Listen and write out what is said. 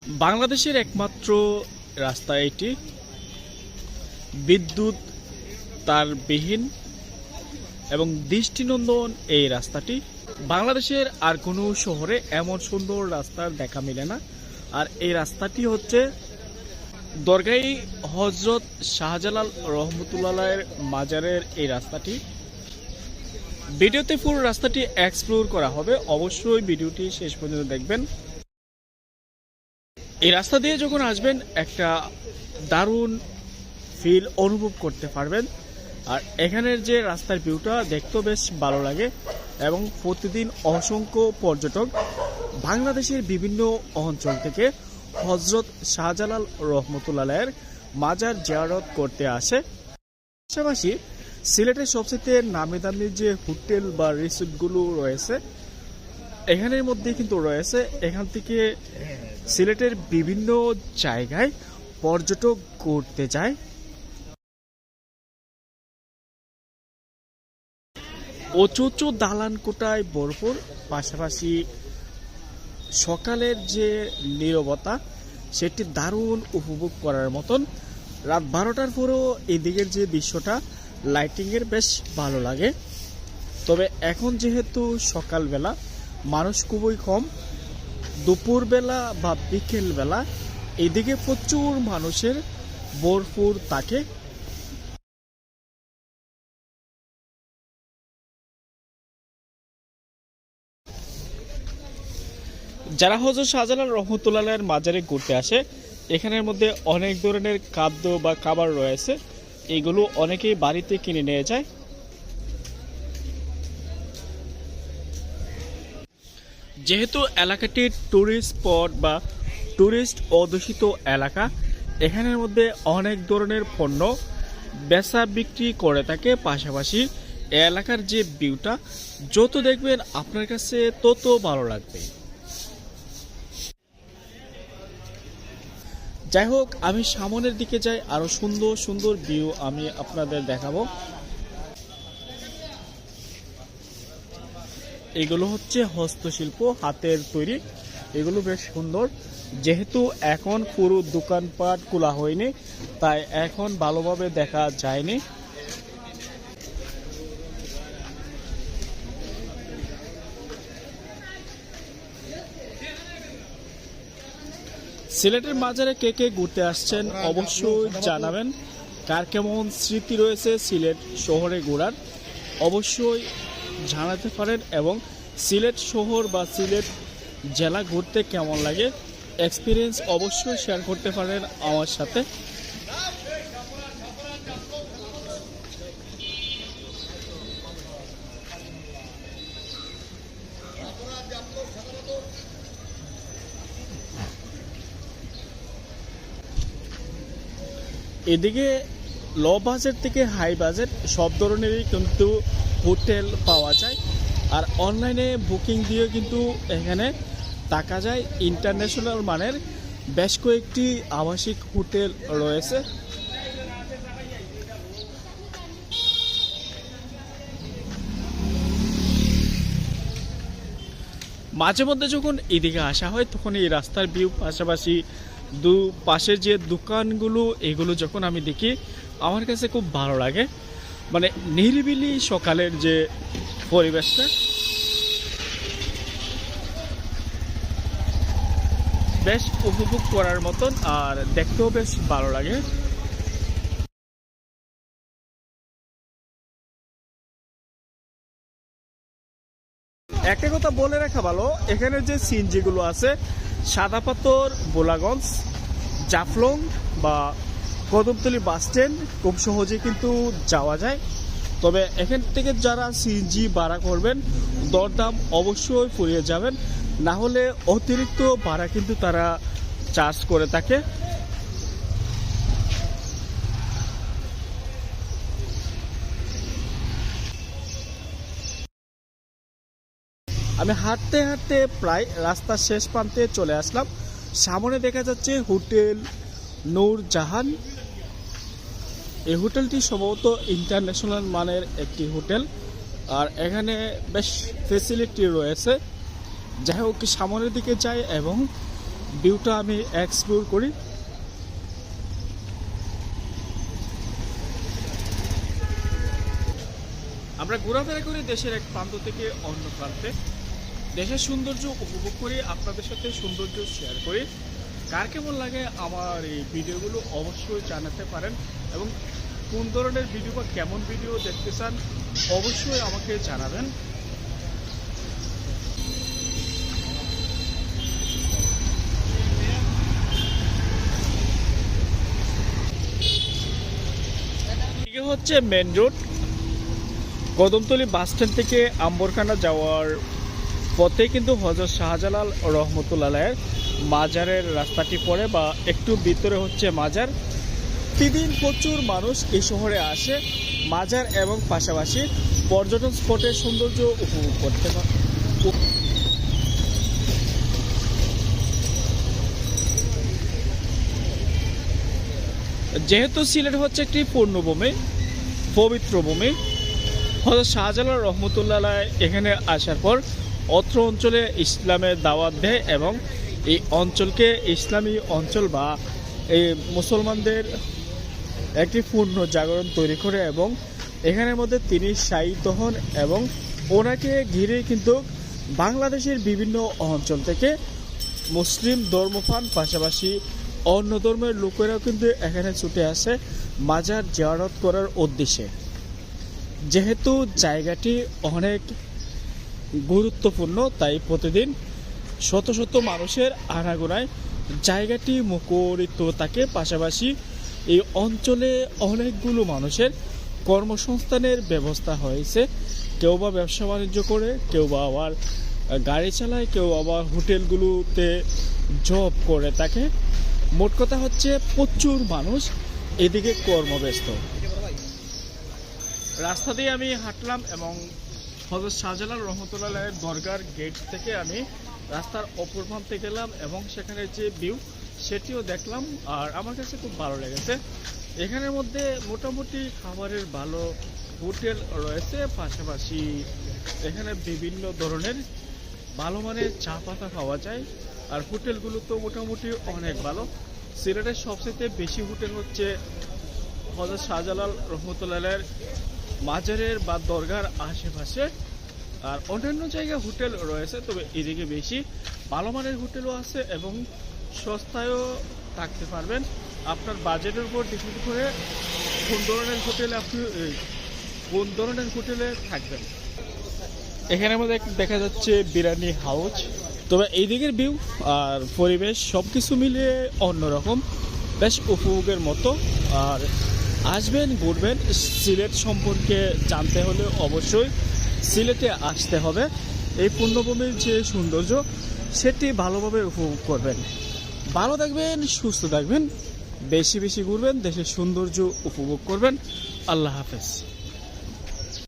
বাংলাদেশের একমাত্র রাস্তা এটি, বিদ্যুৎ তারবিহীন এবং দৃষ্টিনন্দন এই রাস্তাটি। বাংলাদেশের আর কোনো শহরে এমন সুন্দর রাস্তার দেখা মেলে না। আর এই রাস্তাটি হচ্ছে দরগাই হজরত শাহজালাল রহমতুল্লাহের মাজারের এই রাস্তাটি। ভিডিওতে পুরো রাস্তাটি এক্সপ্লোর করা হবে, অবশ্যই ভিডিওটি শেষ পর্যন্ত দেখবেন। এই রাস্তা দিয়ে যখন আসবেন একটা দারুণ ফিল অনুভব করতে পারবেন। আর এখানের যে রাস্তার ভিউটা দেখতেও বেশ ভালো লাগে এবং প্রতিদিন অসংখ্য পর্যটক বাংলাদেশের বিভিন্ন অঞ্চল থেকে হজরত শাহজালাল রহমতুল্লাহের মাজার জিয়ারত করতে আসে। পাশাপাশি সিলেটের সবচেয়ে নামি দামি যে হোটেল বা রিসোর্টগুলো রয়েছে এখানের মধ্যে কিন্তু রয়েছে। এখান থেকে সিলেটের বিভিন্ন জায়গায় পর্যটক ঘুরতে যায়। উঁচু উঁচু দালান কোটায় ভরপুর, পাশাপাশি সকালের যে নীরবতা সেটি দারুণ উপভোগ করার মতন। রাত 12টার পরেও এদিকের যে দৃশ্যটা লাইটিংয়ের বেশ ভালো লাগে। তবে এখন যেহেতু সকালবেলা মানুষ খুবই কম, দুপুরবেলা বা বিকেলবেলা এদিকে প্রচুর মানুষের ভরপুর থাকে। যারা হজরত শাহজালাল রহমতুল্লাহের মাজারে ঘুরতে আসে এখানের মধ্যে অনেক ধরনের খাদ্য বা খাবার রয়েছে, এগুলো অনেকেই বাড়িতে কিনে নিয়ে যায়। যেহেতু এলাকাটি ট্যুরিস্ট স্পট বা ট্যুরিস্ট অধ্যুষিত এলাকা, এখানের মধ্যে অনেক ধরনের পণ্য বেচা বিক্রি করে থাকে। পাশাপাশি এলাকার যে ভিউটা যত দেখবেন আপনার কাছে তত ভালো লাগবে। যাই হোক, আমি সামনের দিকে যাই, আরো সুন্দর সুন্দর ভিউ আমি আপনাদের দেখাবো। এগুলো হচ্ছে হস্তশিল্প, হাতের তৈরি, এগুলো বেশ সুন্দর। যেহেতু এখন পুরো দোকানপাট খোলা হয়নি তাই এখন ভালোভাবে দেখা যায়নি। সিলেটের মাজারে কে কে ঘুরতে আসছেন অবশ্যই জানাবেন। কার কেমন স্মৃতি রয়েছে সিলেট শহরে ঘোরার অবশ্যই জানাতে পারেন, এবং সিলেট শহর বা সিলেট জেলা ঘুরতে কেমন লাগে এক্সপিরিয়েন্স অবশ্যই শেয়ার করতে পারেন আমার সাথে। এদিকে লো বাজেট থেকে হাই বাজেট সব ধরনেরই কিন্তু হোটেল পাওয়া যায়। আর অনলাইনে বুকিং দিয়ে কিন্তু এখানে থাকা যায়। ইন্টারন্যাশনাল মানের বেশ কয়েকটি আবাসিক হোটেল রয়েছে। মাঝে মধ্যে যখন এদিকে আসা হয় তখন এই রাস্তার ভিউ, পাশাপাশি দু পাশের যে দোকানগুলো এগুলো যখন আমি দেখি আমার কাছে খুব ভালো লাগে। মানে নিরিবিলি সকালের যে পরিবেশটা বেশ উপভোগ করার মতন, আর দেখতেও বেশ ভালো লাগে। একটা কথা বলে রাখা ভালো, এখানে যে সিএনজিগুলো আছে সাদা পাথর, বোলাগঞ্জ, জাফলং বা কদমতলী বাস স্ট্যান্ড খুব সহজে কিন্তু যাওয়া যায়। তবে এখান থেকে যারা সিএনজি ভাড়া করবেন দরদাম অবশ্যই ফুরিয়ে যাবেন, না হলে অতিরিক্ত ভাড়া কিন্তু তারা চার্জ করে থাকে। আমি হাঁটতে হাঁটতে প্রায় রাস্তার শেষ প্রান্তে চলে আসলাম। সামনে দেখা যাচ্ছে হোটেল নূরজাহান। এই হোটেলটি সম্ভবত ইন্টারন্যাশনাল মানের একটি হোটেল, আর এখানে বেশ ফেসিলিটি রয়েছে। যাই হোক, সামনের দিকে যাই এবং ভিউটা আমি এক্সপ্লোর করি। আমরা ঘোরাফেরা করি দেশের এক প্রান্ত থেকে অন্য প্রান্তে, দেশের সৌন্দর্য উপভোগ করি, আপনাদের সাথে সৌন্দর্য শেয়ার করি। কার কেমন লাগে আমার এই ভিডিওগুলো অবশ্যই জানাতে পারেন, এবং কোন ধরনের ভিডিও বা কেমন ভিডিও দেখতে চান অবশ্যই আমাকে জানাবেন। এদিকে হচ্ছে main road, Kadamtali bus stand থেকে আম্বরখানা যাওয়ার পথে কিন্তু হযরত শাহজালাল রহমতুল্লাহ মাজারের রাস্তাটি পড়ে, বা একটু ভিতরে হচ্ছে মাজার। প্রতিদিন প্রচুর মানুষ এই শহরে আসে মাজার এবং পাশাপাশি পর্যটন স্পটের সৌন্দর্য উপভোগ করতে পারে। যেহেতু সিলেট হচ্ছে একটি পূর্ণভূমি, পবিত্র ভূমি, হযরত শাহজালাল রহমতুল্লাহ এখানে আসার পর অত্র অঞ্চলে ইসলামের দাওয়াত দেয় এবং এই অঞ্চলকে ইসলামী অঞ্চল বা এই মুসলমানদের একটি পূর্ণ জাগরণ তৈরি করে, এবং এখানের মধ্যে তিনি শায়িত হন, এবং ওনাকে ঘিরে কিন্তু বাংলাদেশের বিভিন্ন অঞ্চল থেকে মুসলিম ধর্মপ্রাণ পাশাপাশি অন্য ধর্মের লোকেরাও কিন্তু এখানে ছুটে আসে মাজার জিয়ারত করার উদ্দেশ্যে। যেহেতু জায়গাটি অনেক গুরুত্বপূর্ণ, তাই প্রতিদিন শত শত মানুষের আনাগোনায় জায়গাটি মুখরিত থাকে। পাশাপাশি এই অঞ্চলে অনেকগুলো মানুষের কর্মসংস্থানের ব্যবস্থা হয়েছে। কেউ বা ব্যবসা বাণিজ্য করে, কেউ বা আবার গাড়ি চালায়, কেউ আবার হোটেলগুলোতে জব করে থাকে। মোট কথা হচ্ছে প্রচুর মানুষ এদিকে কর্মব্যস্ত। রাস্তা দিয়ে আমি হাঁটলাম এবং হযরত শাহজালাল রহমতুল্লাহ দরগার গেট থেকে আমি রাস্তার অপর প্রান্তে গেলাম, এবং সেখানে যে ভিউ সেটিও দেখলাম, আর আমার কাছে খুব ভালো লেগেছে। এখানের মধ্যে মোটামুটি খাবারের ভালো হোটেল রয়েছে, পাশাপাশি এখানে বিভিন্ন ধরনের ভালো মানের চা পাতা পাওয়া যায়, আর হোটেলগুলো তো মোটামুটি অনেক ভালো। সিলেটের সবচেয়ে বেশি হোটেল হচ্ছে হযরত শাহজালাল রহমতুল্লাহের মাজারের বা দরগার আশেপাশে, আর অন্যান্য জায়গায় হোটেল রয়েছে, তবে এদিকে বেশি ভালো মানের হোটেলও আছে এবং সস্তায়ও থাকতে পারবেন। আপনার বাজেটের উপর ডিপেন্ড করে কোন ধরনের হোটেলে থাকবেন। এখানের মধ্যে দেখা যাচ্ছে বিরিয়ানি হাউস। তবে এই দিকের ভিউ আর পরিবেশ সবকিছু মিলিয়ে অন্যরকম, বেশ উপভোগের মতো। আর আসবেন, ঘুরবেন, সিলেট সম্পর্কে জানতে হলে অবশ্যই সিলেটে আসতে হবে। এই পূর্ণভূমির যে সৌন্দর্য সেটি ভালোভাবে উপভোগ করবেন। ভালো থাকবেন, সুস্থ থাকবেন, বেশি বেশি ঘুরবেন, দেশের সৌন্দর্য উপভোগ করবেন। আল্লাহ হাফেজ।